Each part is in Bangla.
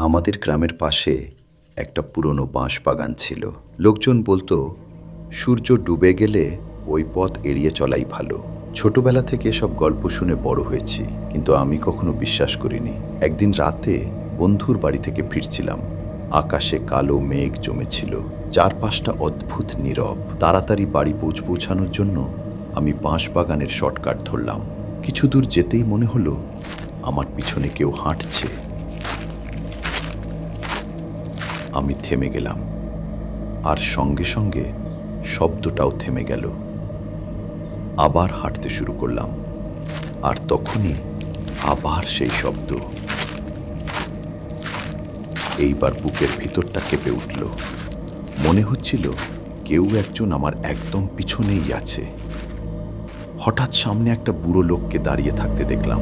আমাদের গ্রামের পাশে একটা পুরনো বাঁশ বাগান ছিল। লোকজন বলতো সূর্য ডুবে গেলে ওই পথ এড়িয়ে চলাই ভালো। ছোটবেলা থেকে সব গল্প শুনে বড় হয়েছি, কিন্তু আমি কখনো বিশ্বাস করিনি। একদিন রাতে বন্ধুর বাড়ি থেকে ফিরছিলাম। আকাশে কালো মেঘ জমেছিল, চারপাশটা অদ্ভুত নীরব। তাড়াতাড়ি বাড়ি পৌঁছানোর জন্য আমি বাঁশ বাগানের শর্টকাট ধরলাম। কিছু দূর যেতেই মনে হলো আমার পিছনে কেউ হাঁটছে। আমি থেমে গেলাম, আর সঙ্গে সঙ্গে শব্দটাও থেমে গেল। আবার হাঁটতে শুরু করলাম, আর তখনই আবার সেই শব্দ। এইবার বুকের ভিতরটা কেঁপে উঠল। মনে হচ্ছিল কেউ একজন আমার একদম পিছনেই আছে। হঠাৎ সামনে একটা বুড়ো লোককে দাঁড়িয়ে থাকতে দেখলাম।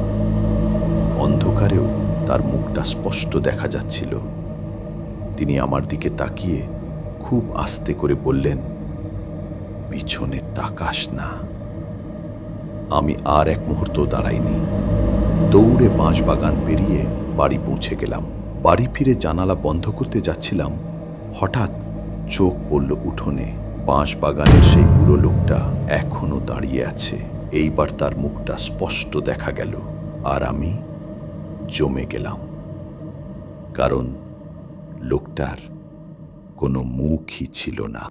অন্ধকারেও তার মুখটা স্পষ্ট দেখা যাচ্ছিল। তিনি আমার দিকে তাকিয়ে খুব আস্তে করে বললেন, পিছনে তাকাস না। আমি আর এক মুহূর্ত দাঁড়াইনি। দৌড়ে বাঁশবাগান পেরিয়ে বাড়ি পৌঁছে গেলাম। বাড়ি ফিরে জানালা বন্ধ করতে যাচ্ছিলাম, হঠাৎ চোখ পড়ল উঠোনে। বাঁশবাগানের সেই বুড়ো লোকটা এখনো দাঁড়িয়ে আছে। এইবার তার মুখটা স্পষ্ট দেখা গেল, আর আমি জমে গেলাম, কারণ লোকটার কোনো মুখই ছিল না।